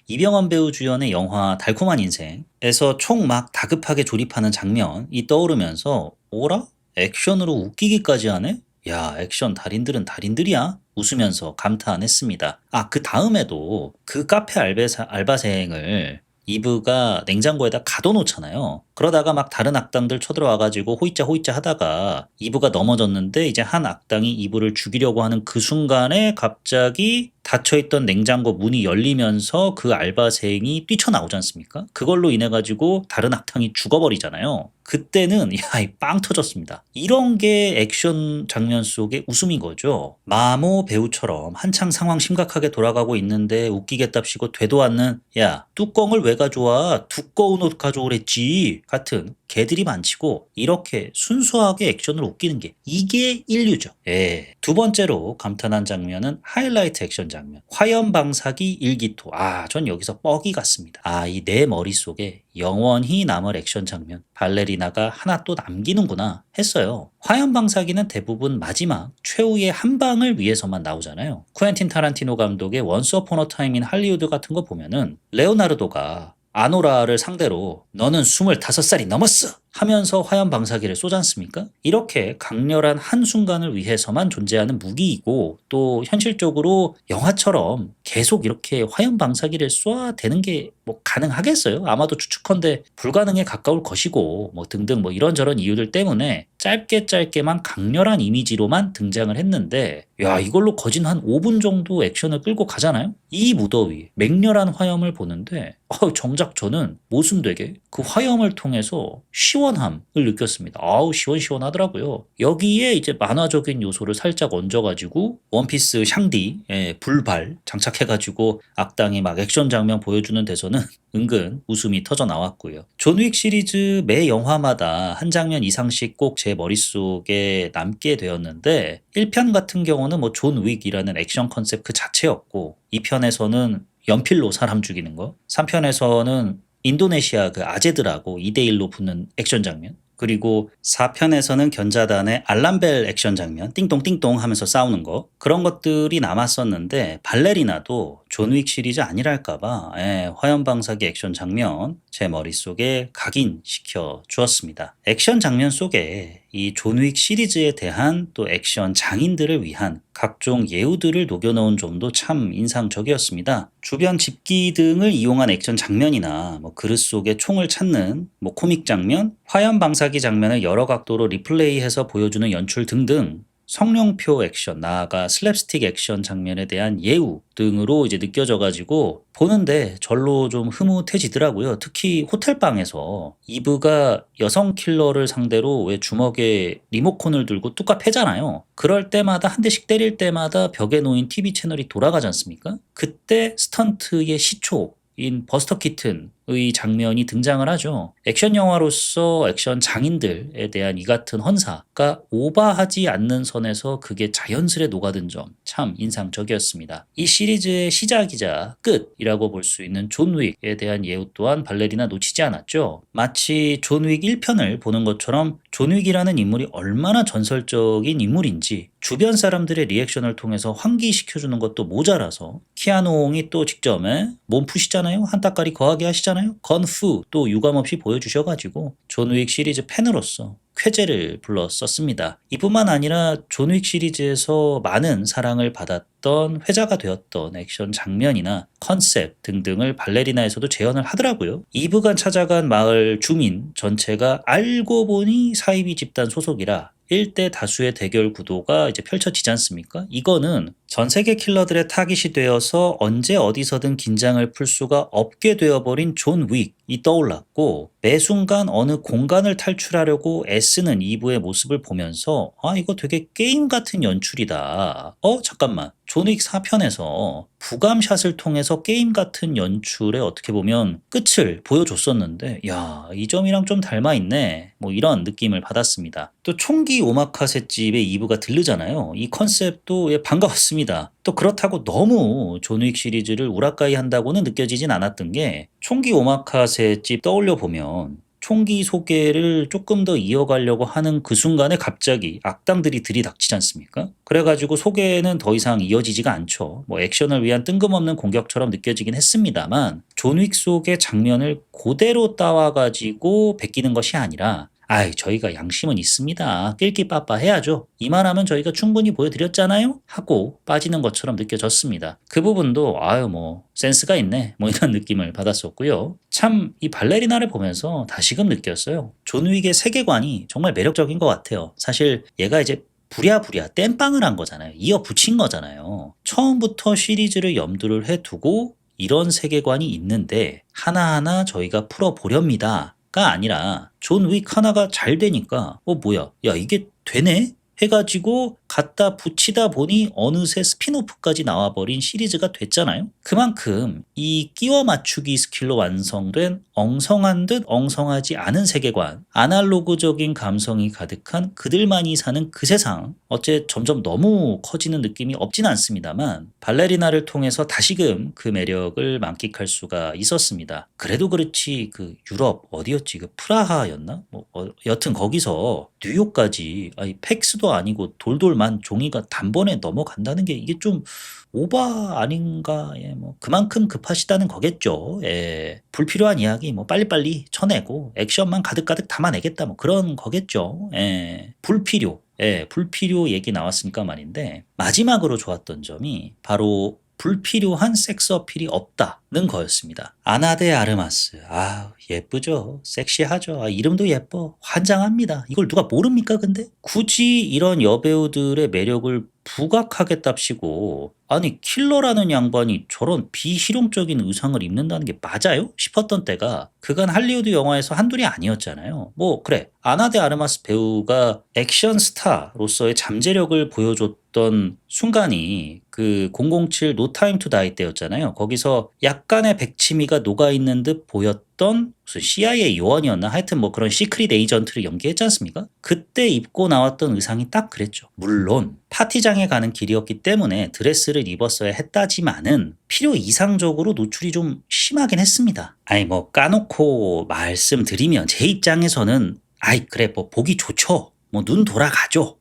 이병헌 배우 주연의 영화 달콤한 인생에서 총 막 다급하게 조립하는 장면이 떠오르면서 오라? 액션으로 웃기기까지 하네? 야, 액션 달인들은 달인들이야? 웃으면서 감탄했습니다. 아, 그 다음에도 그 카페 알바생을 이브가 냉장고에다 가둬놓잖아요. 그러다가 막 다른 악당들 쳐들어와가지고 호이짜 하다가 이브가 넘어졌는데 이제 한 악당이 이브를 죽이려고 하는 그 순간에 갑자기 닫혀있던 냉장고 문이 열리면서 그 알바생이 뛰쳐나오지 않습니까? 그걸로 인해가지고 다른 악당이 죽어버리잖아요. 그때는 야, 빵 터졌습니다. 이런 게 액션 장면 속의 웃음인 거죠. 마모 배우처럼 한창 상황 심각하게 돌아가고 있는데 웃기겠답시고 되도 않는 야, 뚜껑을 왜 가져와? 두꺼운 옷 가져오랬지. 같은 개들이 많치고 이렇게 순수하게 액션을 웃기는 게 이게 인류죠. 예. 두 번째로 감탄한 장면은 하이라이트 액션 장면. 화염 방사기 일기토. 아, 전 여기서 뻑이 같습니다. 아, 이 내 머릿속에 영원히 남을 액션 장면. 발레리나가 하나 또 남기는구나 했어요. 화염 방사기는 대부분 마지막 최후의 한 방을 위해서만 나오잖아요. 쿠엔틴 타란티노 감독의 원스 어폰 어 타임 인 할리우드 같은 거 보면은 레오나르도가 아노라를 상대로 너는 25살이 넘었어 하면서 화염 방사기를 쏘지 않습니까? 이렇게 강렬한 한순간을 위해서만 존재하는 무기이고 또 현실적으로 영화처럼 계속 이렇게 화염 방사기를 쏘아대는 게 뭐 가능하겠어요? 아마도 추측컨대 불가능에 가까울 것이고 뭐 등등 뭐 이런저런 이유들 때문에 짧게만 강렬한 이미지로만 등장을 했는데 야, 이걸로 거진 한 5분 정도 액션을 끌고 가잖아요? 이 무더위 맹렬한 화염을 보는데 정작 저는 모순되게 그 화염을 통해서 시원함을 느꼈습니다. 아우, 시원하더라고요. 여기에 이제 만화적인 요소를 살짝 얹어가지고 원피스 샹디에 불발 장착해가지고 악당이 막 액션 장면 보여주는 데서는 은근 웃음이 터져 나왔고요. 존 윅 시리즈 매 영화마다 한 장면 이상씩 꼭 제 머릿속에 남게 되었는데 1편 같은 경우는 뭐 존 윅이라는 액션 컨셉 그 자체였고 2편에서는 연필로 사람 죽이는 거, 3편에서는 인도네시아 그 아재들하고 2대1로 붙는 액션 장면, 그리고 4편에서는 견자단의 알람벨 액션 장면, 띵똥띵똥 하면서 싸우는 거, 그런 것들이 남았었는데 발레리나도 존 윅 시리즈 아니랄까봐 화염 방사기 액션 장면 제 머릿속에 각인시켜 주었습니다. 액션 장면 속에 이 존 윅 시리즈에 대한 또 액션 장인들을 위한 각종 예우들을 녹여놓은 점도 참 인상적이었습니다. 주변 집기 등을 이용한 액션 장면이나 뭐 그릇 속에 총을 찾는 뭐 코믹 장면, 화염 방사기 장면을 여러 각도로 리플레이해서 보여주는 연출 등등 성룡표 액션, 나아가 슬랩스틱 액션 장면에 대한 예우 등으로 이제 느껴져가지고 보는데 절로 좀 흐뭇해지더라고요. 특히 호텔방에서 이브가 여성 킬러를 상대로 왜 주먹에 리모컨을 들고 뚜까 패잖아요. 그럴 때마다 한 대씩 때릴 때마다 벽에 놓인 TV 채널이 돌아가지 않습니까? 그때 스턴트의 시초인 버스터 키튼 의 장면이 등장을 하죠. 액션 영화로서 액션 장인들에 대한 이 같은 헌사가 오버하지 않는 선에서 그게 자연스레 녹아든 점 참 인상적이었습니다. 이 시리즈의 시작이자 끝이라고 볼 수 있는 존 윅에 대한 예우 또한 발레리나 놓치지 않았죠. 마치 존 윅 1편을 보는 것처럼 존 윅이라는 인물이 얼마나 전설적인 인물인지 주변 사람들의 리액션을 통해서 환기시켜주는 것도 모자라서 키아누홍이 또 직접 몸 푸시잖아요. 한따까리 거하게 하시잖아요. 건프 또 유감없이 보여주셔가지고 존 윅 시리즈 팬으로서 쾌재를 불렀었습니다. 이뿐만 아니라 존 윅 시리즈에서 많은 사랑을 받았던 회자가 되었던 액션 장면이나 컨셉 등등을 발레리나에서도 재현을 하더라고요. 이브간 찾아간 마을 주민 전체가 알고 보니 사이비 집단 소속이라 1대 다수의 대결 구도가 이제 펼쳐지지 않습니까? 이거는 전 세계 킬러들의 타깃이 되어서 언제 어디서든 긴장을 풀 수가 없게 되어버린 존 윅이 떠올랐고 매 순간 어느 공간을 탈출하려고 애쓰는 이브의 모습을 보면서 아 이거 되게 게임 같은 연출이다. 잠깐만. 존 윅 4편에서 부감샷을 통해서 게임 같은 연출에 어떻게 보면 끝을 보여줬었는데 야, 이 점이랑 좀 닮아있네. 뭐 이런 느낌을 받았습니다. 또 총기 오마카세 집에 이브가 들르잖아요. 이 컨셉도 반가웠습니다. 또 그렇다고 너무 존 윅 시리즈를 우라카이 한다고는 느껴지진 않았던 게 총기 오마카세 집 떠올려 보면 총기 소개를 조금 더 이어가려고 하는 그 순간에 갑자기 악당들이 들이닥치지 않습니까? 그래가지고 소개는 더 이상 이어지지가 않죠. 뭐 액션을 위한 뜬금없는 공격처럼 느껴지긴 했습니다만 존 윅 속의 장면을 그대로 따와가지고 베끼는 것이 아니라 아이 저희가 양심은 있습니다. 낄끼빠빠 해야죠. 이만하면 저희가 충분히 보여드렸잖아요? 하고 빠지는 것처럼 느껴졌습니다. 그 부분도 아유 뭐 센스가 있네 뭐 이런 느낌을 받았었고요. 참 이 발레리나를 보면서 다시금 느꼈어요. 존 윅의 세계관이 정말 매력적인 것 같아요. 사실 얘가 이제 부랴부랴 땜빵을 한 거잖아요. 이어 붙인 거잖아요. 처음부터 시리즈를 염두를 해두고 이런 세계관이 있는데 하나하나 저희가 풀어보렵니다. 가 아니라 존 윅 하나가 잘 되니까 뭐야 야 이게 되네? 해가지고 갖다 붙이다 보니 어느새 스핀오프까지 나와버린 시리즈가 됐잖아요. 그만큼 이 끼워 맞추기 스킬로 완성된 엉성한 듯 엉성하지 않은 세계관, 아날로그적인 감성이 가득한 그들만이 사는 그 세상, 어째 점점 너무 커지는 느낌이 없진 않습니다만 발레리나를 통해서 다시금 그 매력을 만끽할 수가 있었습니다. 그래도 그렇지 그 유럽 어디였지 그 프라하였나? 여튼 거기서 뉴욕까지 아니 팩스도 아니고 돌돌만 종이가 단번에 넘어간다는 게 이게 좀 오바 아닌가? 뭐 그만큼 급하시다는 거겠죠. 불필요한 이야기 뭐 빨리빨리 쳐내고 액션만 가득가득 담아내겠다 뭐 그런 거겠죠. 불필요 얘기 나왔으니까 말인데 마지막으로 좋았던 점이 바로 불필요한 섹스 어필이 없다는 거였습니다. 아나 데 아르마스. 예쁘죠. 섹시하죠. 이름도 예뻐. 환장합니다. 이걸 누가 모릅니까 근데? 굳이 이런 여배우들의 매력을 부각하겠답시고 아니 킬러라는 양반이 저런 비실용적인 의상을 입는다는 게 맞아요? 싶었던 때가 그간 할리우드 영화에서 한둘이 아니었잖아요. 뭐 그래 아나 데 아르마스 배우가 액션 스타로서의 잠재력을 보여줬던 순간이 그 007 노 타임 투 다이 때였잖아요. 거기서 약간의 백치미가 녹아있는 듯 보였던 무슨 CIA 요원이었나? 하여튼 뭐 그런 시크릿 에이전트를 연기했지 않습니까? 그때 입고 나왔던 의상이 딱 그랬죠. 물론 파티장에 가는 길이었기 때문에 드레스를 입었어야 했다지만은 필요 이상적으로 노출이 좀 심하긴 했습니다. 뭐 까놓고 말씀드리면 제 입장에서는 그래 뭐 보기 좋죠. 뭐 눈 돌아가죠.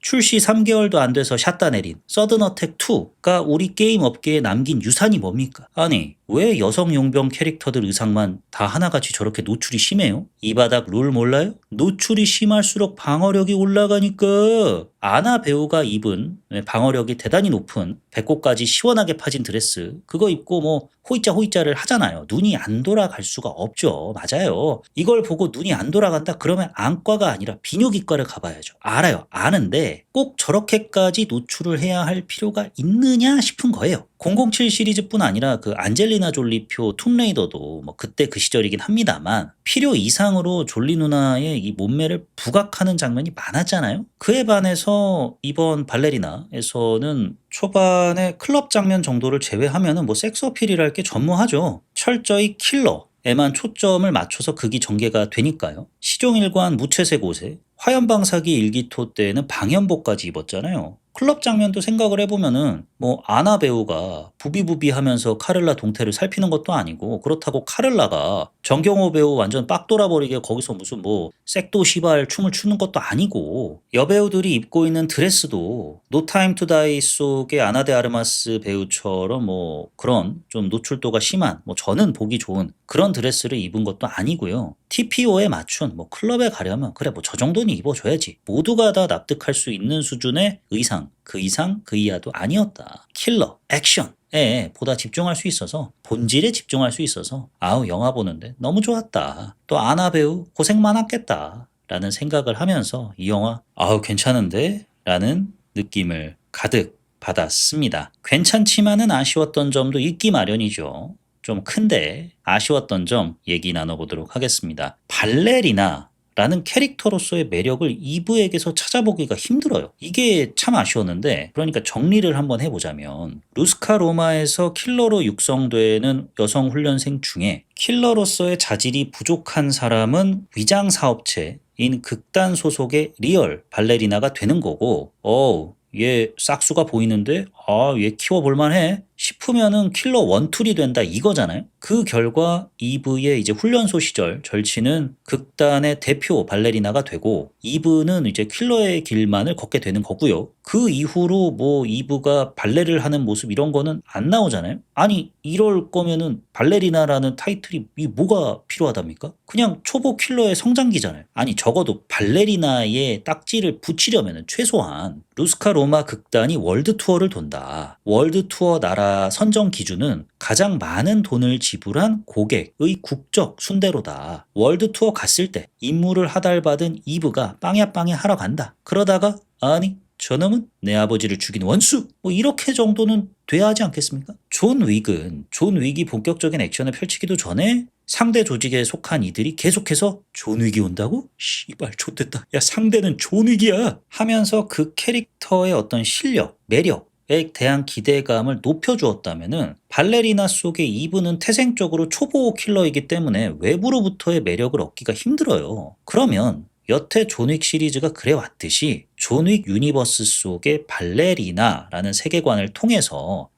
출시 3개월도 안 돼서 샷다 내린 서든어택 2가 우리 게임 업계에 남긴 유산이 뭡니까? 아니 왜 여성 용병 캐릭터들 의상만 다 하나같이 저렇게 노출이 심해요? 이 바닥 룰 몰라요? 노출이 심할수록 방어력이 올라가니까. 아나 배우가 입은 방어력이 대단히 높은 배꼽까지 시원하게 파진 드레스 그거 입고 뭐 호이자를 하잖아요. 눈이 안 돌아갈 수가 없죠. 맞아요. 이걸 보고 눈이 안 돌아간다 그러면 안과가 아니라 비뇨기과를 가봐야죠. 알아요. 아는데 꼭 저렇게까지 노출을 해야 할 필요가 있느냐 싶은 거예요. 007 시리즈뿐 아니라 그 안젤리나 졸리표 툼레이더도 뭐 그때 그 시절이긴 합니다만 필요 이상으로 졸리 누나의 이 몸매를 부각하는 장면이 많았잖아요. 그에 반해서 이번 발레리나에서는 초반에 클럽 장면 정도를 제외하면은 뭐 섹스 어필이랄 게 전무하죠. 철저히 킬러 에만 초점을 맞춰서 극이 전개가 되니까요. 시종일관 무채색 옷에 화염방사기 일기토 때는 방염복까지 입었잖아요. 클럽 장면도 생각을 해보면은 뭐 아나 배우가 부비부비 하면서 카를라 동태를 살피는 것도 아니고, 그렇다고 카를라가 정경호 배우 완전 빡 돌아버리게 거기서 무슨 뭐 색도 시발 춤을 추는 것도 아니고, 여배우들이 입고 있는 드레스도 노 타임 투 다이 속의 아나 데 아르마스 배우처럼 뭐 그런 좀 노출도가 심한, 뭐 저는 보기 좋은 그런 드레스를 입은 것도 아니고요. TPO에 맞춘 뭐 클럽에 가려면 그래 뭐 저 정도는 입어줘야지, 모두가 다 납득할 수 있는 수준의 의상, 그 이상 그 이하도 아니었다. 킬러, 액션에 보다 집중할 수 있어서, 본질에 집중할 수 있어서 아우 영화 보는데 너무 좋았다. 또 아나 배우 고생 많았겠다 라는 생각을 하면서 이 영화 아우 괜찮은데? 라는 느낌을 가득 받았습니다. 괜찮지만은 아쉬웠던 점도 있기 마련이죠. 좀 큰데 아쉬웠던 점 얘기 나눠보도록 하겠습니다. 발레리나 라는 캐릭터로서의 매력을 이브에게서 찾아보기가 힘들어요. 이게 참 아쉬웠는데, 그러니까 정리를 한번 해보자면, 루스카 로마에서 킬러로 육성되는 여성 훈련생 중에 킬러로서의 자질이 부족한 사람은 위장 사업체인 극단 소속의 리얼 발레리나가 되는 거고, 얘 싹수가 보이는데 얘 키워볼만해 싶으면은 킬러 원툴이 된다 이거잖아요. 그 결과 이브의 이제 훈련소 시절 절친은 극단의 대표 발레리나가 되고, 이브는 이제 킬러의 길만을 걷게 되는 거고요. 그 이후로 뭐 이브가 발레를 하는 모습 이런 거는 안 나오잖아요. 아니 이럴 거면은 발레리나라는 타이틀이 뭐가 필요하답니까? 그냥 초보 킬러의 성장기잖아요. 아니 적어도 발레리나의 딱지를 붙이려면은 최소한 루스카 로마 극단이 월드 투어를 돈다. 월드 투어 나라 선정 기준은 가장 많은 돈을 지불한 고객의 국적 순대로다. 월드 투어 갔을 때 임무를 하달받은 이브가 빵야빵야 하러 간다. 그러다가 아니 저놈은 내 아버지를 죽인 원수! 뭐 이렇게 정도는 돼야 하지 않겠습니까? 존 윅이 본격적인 액션을 펼치기도 전에 상대 조직에 속한 이들이 계속해서 존 윅이 온다고? 씨발 좆됐다. 야 상대는 존 윅이야! 하면서 그 캐릭터의 어떤 실력, 매력에 대한 기대감을 높여주었다면은, 발레리나 속의 이브는 태생적으로 초보 킬러이기 때문에 외부로부터의 매력을 얻기가 힘들어요. 그러면 여태 존윅 시리즈가 그래왔듯이 존윅 유니버스 속의 발레리나라는 세계관을 통해서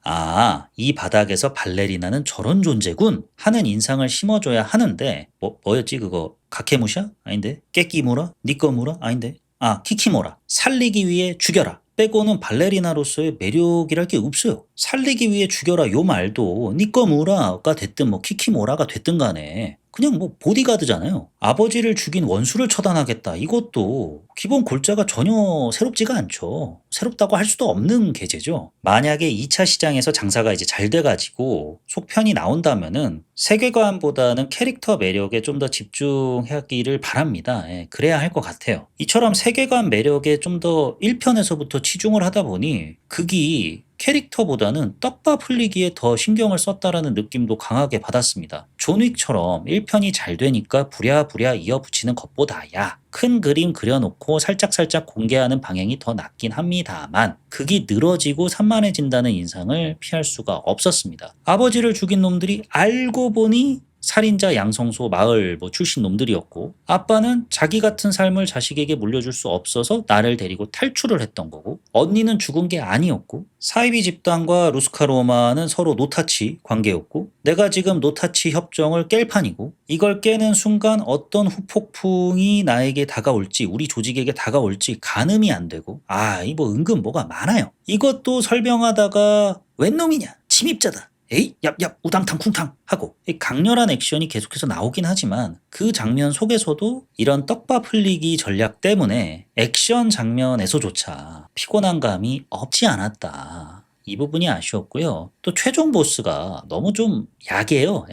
이 바닥에서 발레리나는 저런 존재군 하는 인상을 심어줘야 하는데, 뭐였지 그거? 가케무샤? 아닌데? 깨끼무라? 니꺼무라? 아닌데? 키키모라. 살리기 위해 죽여라 빼고는 발레리나로서의 매력이랄 게 없어요. 살리기 위해 죽여라 요 말도 니꺼무라가 됐든 뭐 키키모라가 됐든 간에 그냥 뭐 보디가드잖아요. 아버지를 죽인 원수를 처단하겠다. 이것도 기본 골자가 전혀 새롭지가 않죠. 새롭다고 할 수도 없는 계제죠. 만약에 2차 시장에서 장사가 이제 잘 돼가지고 속편이 나온다면은 세계관보다는 캐릭터 매력에 좀 더 집중하기를 바랍니다. 그래야 할 것 같아요. 이처럼 세계관 매력에 좀 더 1편에서부터 치중을 하다 보니 극이 캐릭터보다는 떡밥 흘리기에 더 신경을 썼다라는 느낌도 강하게 받았습니다. 존 윅처럼 1편이 잘 되니까 부랴부랴 이어붙이는 것보다야 큰 그림 그려놓고 살짝살짝 공개하는 방향이 더 낫긴 합니다만, 극이 늘어지고 산만해진다는 인상을 피할 수가 없었습니다. 아버지를 죽인 놈들이 알고 보니 살인자 양성소 마을 출신 놈들이었고, 아빠는 자기 같은 삶을 자식에게 물려줄 수 없어서 나를 데리고 탈출을 했던 거고, 언니는 죽은 게 아니었고, 사이비 집단과 루스카로마는 서로 노타치 관계였고, 내가 지금 노타치 협정을 깰 판이고, 이걸 깨는 순간 어떤 후폭풍이 나에게 다가올지, 우리 조직에게 다가올지 가늠이 안 되고, 이 뭐 은근 뭐가 많아요. 이것도 설명하다가 웬 놈이냐, 침입자다, 에이 얍얍 우당탕 쿵탕 하고 강렬한 액션이 계속해서 나오긴 하지만, 그 장면 속에서도 이런 떡밥 흘리기 전략 때문에 액션 장면에서조차 피곤한 감이 없지 않았다. 이 부분이 아쉬웠고요. 또 최종 보스가 너무 좀 약해요.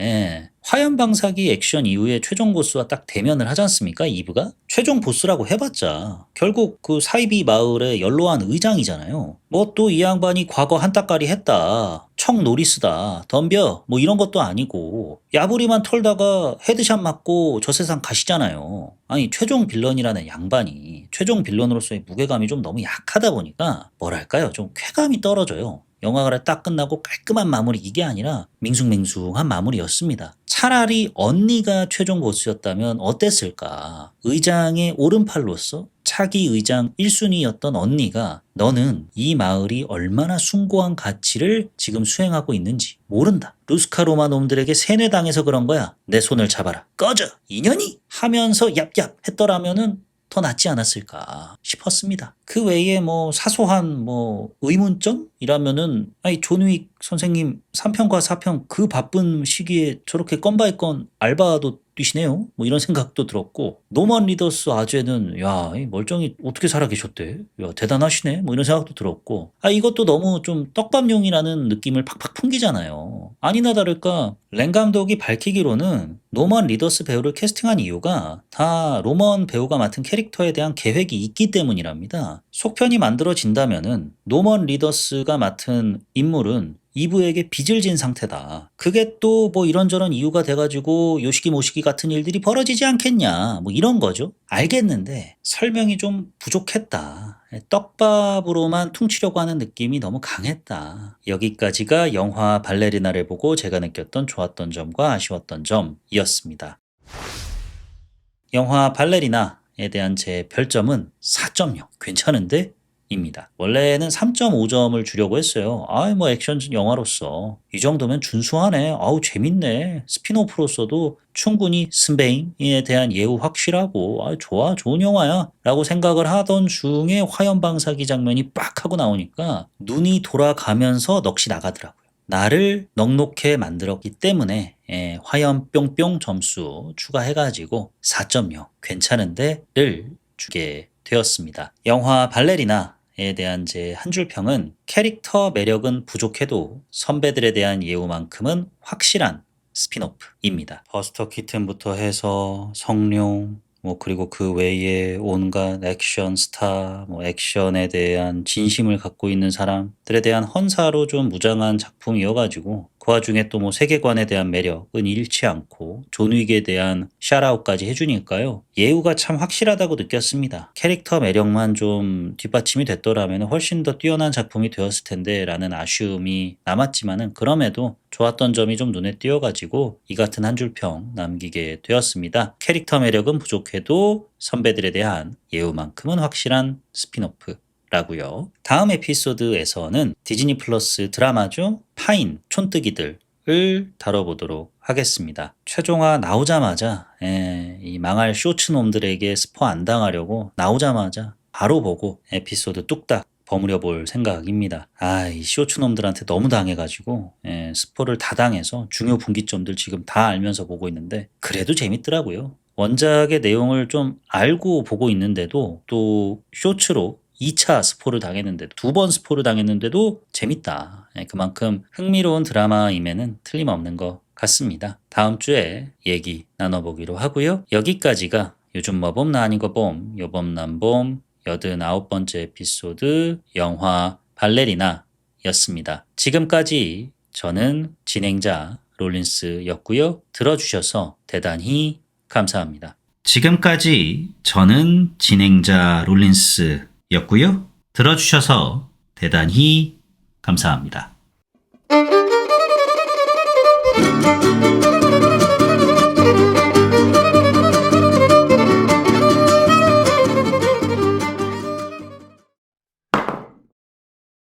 화염방사기 액션 이후에 최종 보스와 딱 대면을 하지 않습니까? 이브가? 최종 보스라고 해봤자 결국 그 사이비 마을의 연로한 의장이잖아요. 뭐 또 이 양반이 과거 한따까리 했다, 청 노리스다, 덤벼 뭐 이런 것도 아니고 야부리만 털다가 헤드샷 맞고 저 세상 가시잖아요. 아니 최종 빌런이라는 양반이 최종 빌런으로서의 무게감이 좀 너무 약하다 보니까 뭐랄까요, 좀 쾌감이 떨어져요. 영화가 딱 끝나고 깔끔한 마무리 이게 아니라 밍숭맹숭한 마무리였습니다. 차라리 언니가 최종 보스였다면 어땠을까? 의장의 오른팔로서 차기 의장 1순위였던 언니가 너는 이 마을이 얼마나 숭고한 가치를 지금 수행하고 있는지 모른다. 루스카로마 놈들에게 세뇌당해서 그런 거야. 내 손을 잡아라. 꺼져! 인연이! 하면서 얍얍 했더라면은 더 낫지 않았을까 싶었습니다. 그 외에 뭐 사소한 뭐 의문점이라면은 아니 존윅 선생님 3편과 4편 그 바쁜 시기에 저렇게 건 바이 건 알바도 뛰시네요. 뭐 이런 생각도 들었고 노먼 리더스 아재는 야, 이 멀쩡히 어떻게 살아계셨대? 야, 대단하시네. 뭐 이런 생각도 들었고 이것도 너무 좀 떡밥용이라는 느낌을 팍팍 풍기잖아요. 아니나 다를까 랭 감독이 밝히기로는 노먼 리더스 배우를 캐스팅한 이유가 다 로먼 배우가 맡은 캐릭터에 대한 계획이 있기 때문이랍니다. 속편이 만들어진다면은 노먼 리더스가 맡은 인물은 이브에게 빚을 진 상태다. 그게 또 뭐 이런저런 이유가 돼가지고 요시기 모시기 같은 일들이 벌어지지 않겠냐. 뭐 이런 거죠. 알겠는데 설명이 좀 부족했다. 떡밥으로만 퉁치려고 하는 느낌이 너무 강했다. 여기까지가 영화 발레리나를 보고 제가 느꼈던 좋았던 점과 아쉬웠던 점이었습니다. 영화 발레리나에 대한 제 별점은 4.0. 괜찮은데? 입니다. 원래는 3.5점을 주려고 했어요. 뭐 액션 영화로서 이 정도면 준수하네. 재밌네. 스피노프로서도 충분히 스페인에 대한 예우 확실하고 좋아 좋은 영화야 라고 생각을 하던 중에 화염 방사기 장면이 빡 하고 나오니까 눈이 돌아가면서 넋이 나가더라고요. 나를 넉넉해 만들었기 때문에 화염 뿅뿅 점수 추가해가지고 4.0 괜찮은데를 주게 되었습니다. 영화 발레리나에 대한 제 한 줄 평은 캐릭터 매력은 부족해도 선배들에 대한 예우만큼은 확실한 스핀오프입니다. 버스터 키튼부터 해서 성룡 그리고 그 외에 온갖 액션 스타, 액션에 대한 진심을 갖고 있는 사람들에 대한 헌사로 좀 무장한 작품이어가지고 그 와중에 또 세계관에 대한 매력은 잃지 않고 존 윅에 대한 샤라웃까지 해주니까요. 예우가 참 확실하다고 느꼈습니다. 캐릭터 매력만 좀 뒷받침이 됐더라면 훨씬 더 뛰어난 작품이 되었을 텐데 라는 아쉬움이 남았지만은 그럼에도 좋았던 점이 좀 눈에 띄어가지고 이 같은 한 줄 평 남기게 되었습니다. 캐릭터 매력은 부족해도 선배들에 대한 예우만큼은 확실한 스핀오프라고요. 다음 에피소드에서는 디즈니 플러스 드라마죠. 파인 촌뜨기들을 다뤄보도록 하겠습니다. 최종화 나오자마자 이 망할 쇼츠놈들에게 스포 안 당하려고 나오자마자 바로 보고 에피소드 뚝딱 버무려 볼 생각입니다. 이 쇼츠놈들한테 너무 당해가지고 스포를 다 당해서 중요 분기점들 지금 다 알면서 보고 있는데 그래도 재밌더라고요. 원작의 내용을 좀 알고 보고 있는데도 또 쇼츠로 2차 스포를 당했는데도 2번 스포를 당했는데도 재밌다. 그만큼 흥미로운 드라마임에는 틀림없는 것 같습니다. 다음 주에 얘기 나눠보기로 하고요. 여기까지가 요즘 뭐봄 나 아닌 거 봄 요봄 난봄 89번째 에피소드 영화 발레리나였습니다. 지금까지 저는 진행자 롤린스였고요. 들어주셔서 대단히 감사합니다. 지금까지 저는 진행자 롤린스였고요. 들어주셔서 대단히 감사합니다.